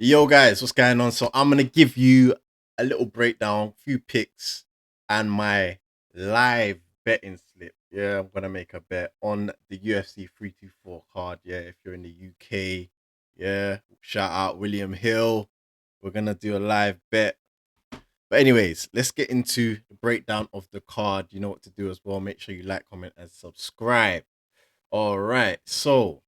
Yo, guys, what's going on? So, I'm gonna give you a little breakdown, few picks, and my live betting slip. Yeah, I'm gonna make a bet on the UFC 324 card. Yeah, if you're in the UK, yeah, shout out William Hill. We're gonna do a live bet. But anyways, let's get into the breakdown of the card. You know what to do as well. Make sure you like, comment, and subscribe. All right, so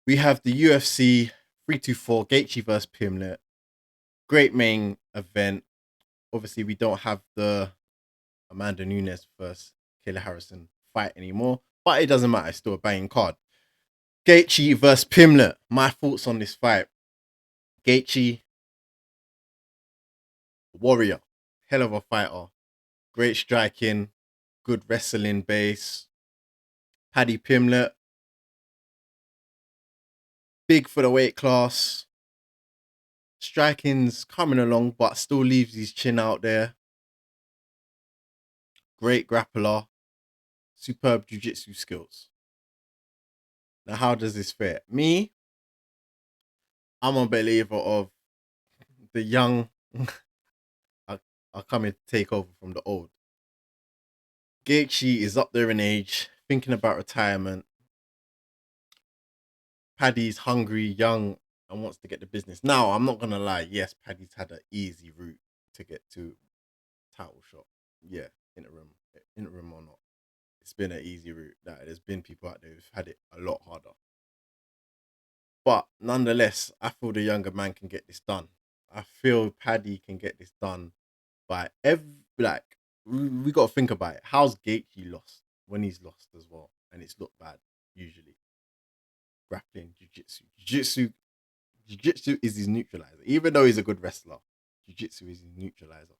we have the UFC 324 Gaethje versus Pimlet. Great main event. Obviously, we don't have the Amanda Nunes versus Kayla Harrison fight anymore, but it doesn't matter. It's still a banging card. Gaethje versus Pimlet. My thoughts on this fight. Gaethje, warrior, hell of a fighter, great striking, good wrestling base. Paddy Pimlet, big for the weight class. Striking's coming along, but still leaves his chin out there. Great grappler, superb jiu-jitsu skills. Now, how does this fit? Me, I'm a believer of the young are, are coming to take over from the old. Gaethje is up there in age, thinking about retirement. Paddy's hungry, young, and wants to get the business. Now, I'm not gonna lie. Yes, Paddy's had an easy route to get to title shot. Yeah, interim or not, it's been an easy route. That there's been people out there who've had it a lot harder. But nonetheless, I feel the younger man can get this done. I feel Paddy can get this done by every like we got to think about it. How's Gaethje lost when he's lost as well, and it's looked bad usually. Grappling, jiu-jitsu is his neutralizer. Even though he's a good wrestler, jiu-jitsu is his neutralizer.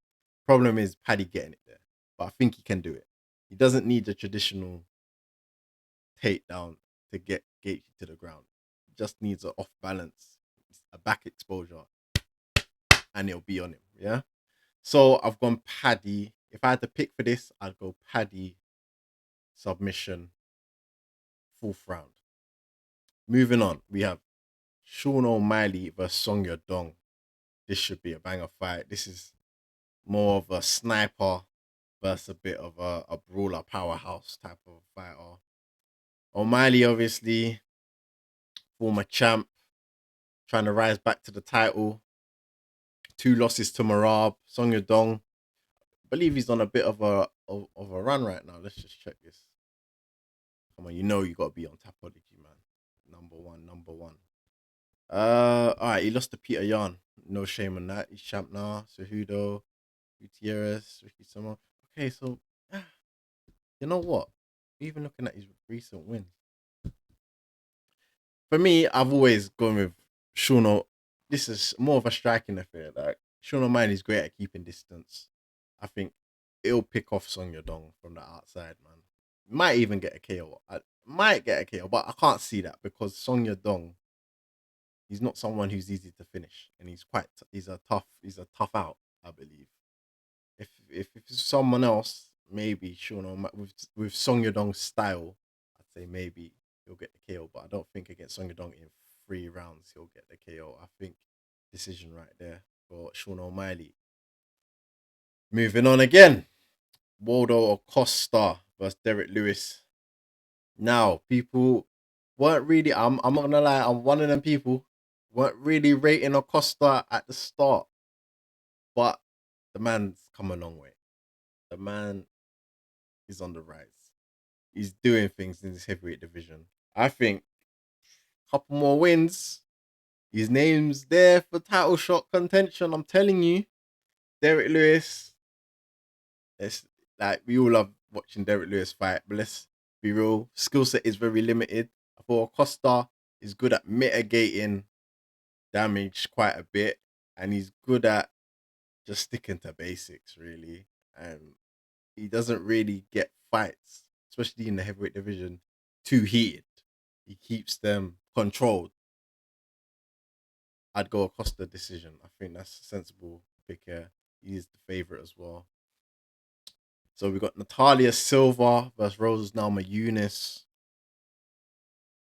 Problem is Paddy getting it there, but I think he can do it. He doesn't need the traditional takedown to get Gaethje to the ground. He just needs an off balance, a back exposure, and it'll be on him. Yeah. So I've gone Paddy. If I had to pick for this, I'd go Paddy submission, fourth round. Moving on, we have Sean O'Malley versus Song Yadong. This should be a banger fight. This is more of a sniper versus a bit of a brawler powerhouse type of fighter. O'Malley, obviously, former champ, trying to rise back to the title. Two losses to Marab. Song Yadong, I believe he's on a bit of a run right now. Let's just check this. Come on, you know you gotta be on Tapology, man. Number one, number one. All right, he lost to Peter Yan. No shame on that. He's champ now. Cejudo, Gutierrez, Ricky Summer. Okay, so you know what? Even looking at his recent wins, for me, I've always gone with Sean. This is more of a striking affair. Like Sean O'Malley is great at keeping distance. I think it'll pick off Song Yadong from the outside, man. Might even get a KO. I might get a KO, but I can't see that because Song Yadong, he's not someone who's easy to finish, and he's a tough out. I believe if it's someone else, maybe Sean with Song Yadong's style, I'd say maybe he'll get the KO. But I don't think against Song Yadong in 3 rounds he'll get the KO. I think decision right there for Sean O'Malley. Moving on again, Waldo Acosta versus Derek Lewis. Now, people weren't really. I'm not gonna lie. I'm one of them people weren't really rating Acosta at the start, but the man's come a long way. The man is on the rise. He's doing things in this heavyweight division. I think a couple more wins. His name's there for title shot contention. I'm telling you, Derek Lewis. It's like we all love watching Derek Lewis fight, but let's be real. Skill set is very limited. I thought Acosta is good at mitigating damage quite a bit, and he's good at just sticking to basics, really. And he doesn't really get fights, especially in the heavyweight division, too heated. He keeps them controlled. I'd go Acosta decision. I think that's a sensible pick here. He is the favorite as well. So we got Natalia Silva versus Rose Namajunas.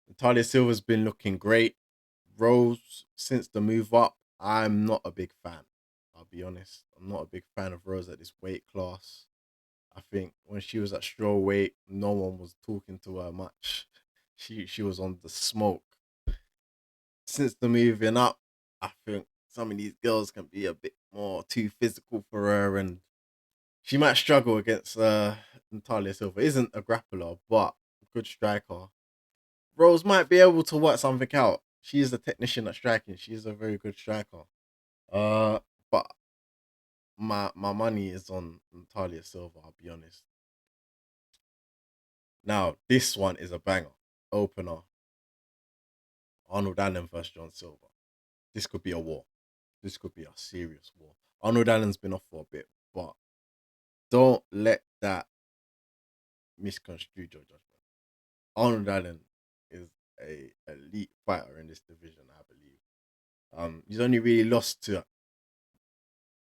Natalia Silva's been looking great. Rose, since the move up, I'm not a big fan. I'll be honest. I'm not a big fan of Rose at this weight class. I think when she was at straw weight, no one was talking to her much. She was on the smoke. Since the moving up, I think some of these girls can be a bit more too physical for her, and she might struggle against Natalia Silva. Isn't a grappler, but a good striker. Rose might be able to work something out. She is a technician at striking. She is a very good striker. Uh, but my money is on Natalia Silva. I'll be honest. Now this one is a banger opener. Arnold Allen versus John Silva. This could be a war. This could be a serious war. Arnold Allen's been off for a bit, but don't let that misconstrue your judgment. Arnold Allen is a elite fighter in this division, I believe. He's only really lost to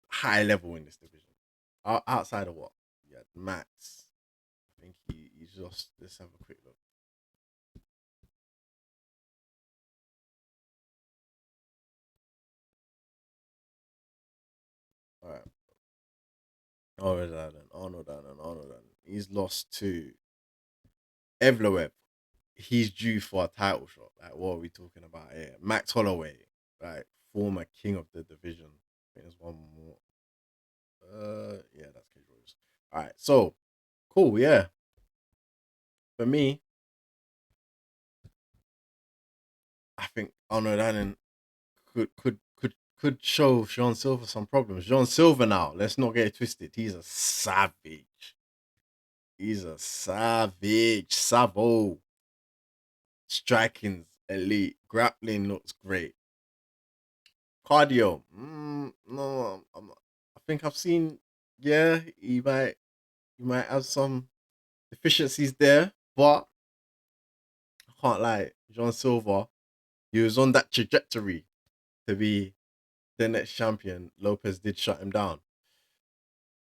high level in this division. Outside of what? Yeah, Max. I think he's lost. Let's have a quick look. All right. Arnold Allen. He's lost to Evloev. He's due for a title shot. Like, what are we talking about here? Max Holloway, like former king of the division. I think there's one more. Yeah, that's Cage Warriors. All right, so cool. Yeah, for me, I think Arnold Allen could show Sean Silver some problems. Sean Silver now, let's not get it twisted. He's a savage. He's a savage. Savo. Striking's elite. Grappling looks great. Cardio. No, I think I've seen. Yeah, he might have some deficiencies there, but I can't lie. John Silver, he was on that trajectory to be the next champion. Lopez did shut him down.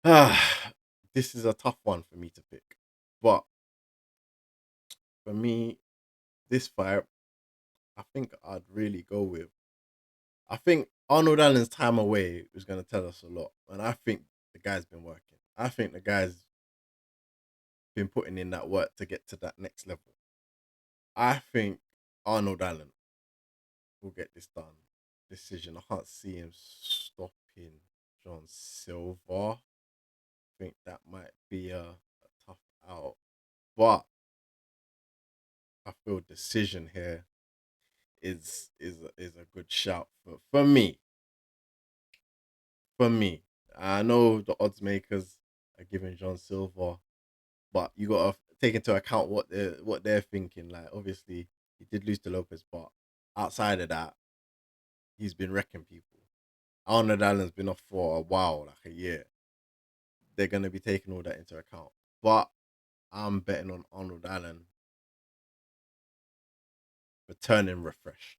Ah, this is a tough one for me to pick, but for me, this fight, I think I'd really go with. I think Arnold Allen's time away is going to tell us a lot, and I think the guy's been working. I think the guy's been putting in that work to get to that next level. I think Arnold Allen will get this done. Decision. I can't see him stopping John Silva. I think that might be a tough out. But I feel decision here is a good shout for me. For me. I know the odds makers are giving John Silva, but you gotta take into account what they're thinking. Like obviously he did lose to Lopez, but outside of that, he's been wrecking people. Arnold Allen's been off for a while, like a year. They're gonna be taking all that into account. But I'm betting on Arnold Allen returning refreshed,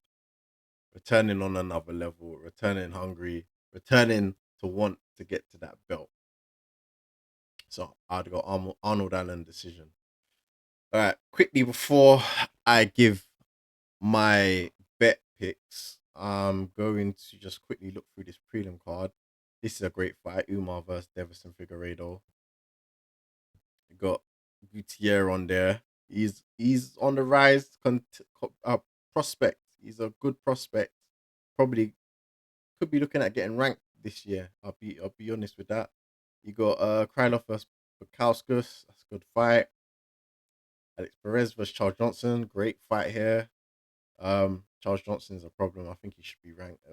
returning on another level, returning hungry, returning to want to get to that belt. So I'd go Arnold Allen decision. All right, quickly before I give my bet picks, I'm going to just quickly look through this prelim card. This is a great fight. Umar versus Davison Figueiredo. You got Gutierrez on there. He's on the rise. Prospect. He's a good prospect. Probably could be looking at getting ranked this year. I'll be honest with that. You got Krylov versus Bukowskis. That's a good fight. Alex Perez versus Charles Johnson. Great fight here. Charles Johnson's a problem. I think he should be ranked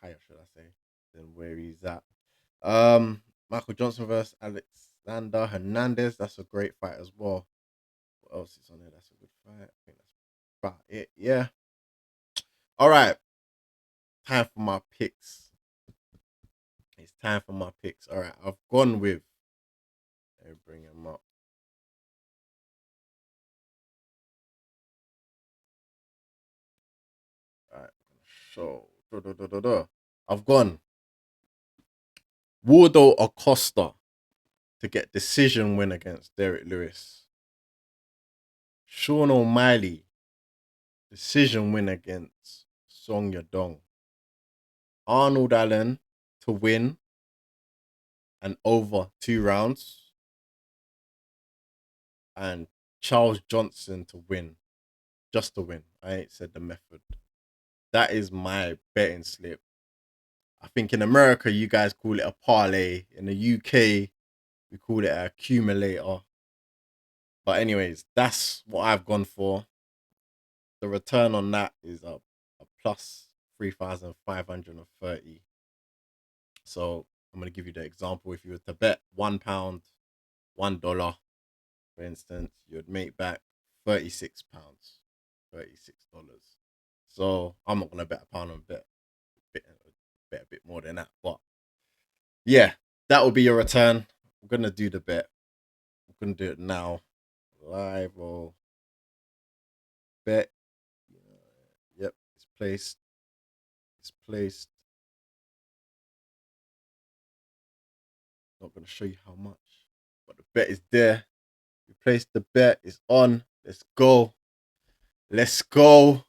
higher, should I say, than where he's at. Michael Johnson versus Alexander Hernandez. That's a great fight as well. What else is on there? That's a good fight. I think that's about it. Yeah. All right. Time for my picks. It's time for my picks. All right. I've gone with. Let me bring him up. All right. So, I've gone Waldo Acosta to get decision win against Derek Lewis. Sean O'Malley decision win against Song Yadong. Arnold Allen to win and over 2 rounds, and Charles Johnson to win, just to win. I ain't said the method. That is my betting slip. I think in America you guys call it a parlay. In the UK we call it an accumulator. But anyways, that's what I've gone for. The return on that is a plus 3,530. So I'm gonna give you the example. If you were to bet £1, $1, for instance, you'd make back £36, $36. So I'm not gonna bet a pound and bet, bet a bit more than that. But yeah, that will be your return. I'm gonna do the bet. I'm gonna do it now. Live or bet. Yep, it's placed. It's placed. Not gonna show you how much, but the bet is there. We placed the bet. It's on. Let's go. Let's go,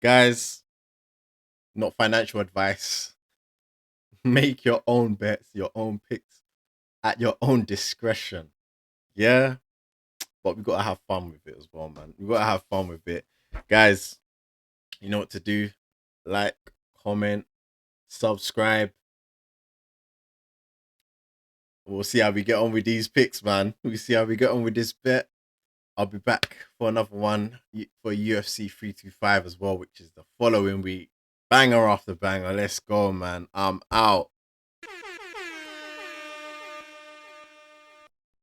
guys. Not financial advice. Make your own bets, your own picks at your own discretion. Yeah, but we gotta have fun with it as well, man. We gotta have fun with it, guys. You know what to do. Like, comment, subscribe. We'll see how we get on with these picks, man. We'll see how we get on with this bet. I'll be back for another one for UFC 325 as well, which is the following week. Banger after banger. Let's go, man. I'm out.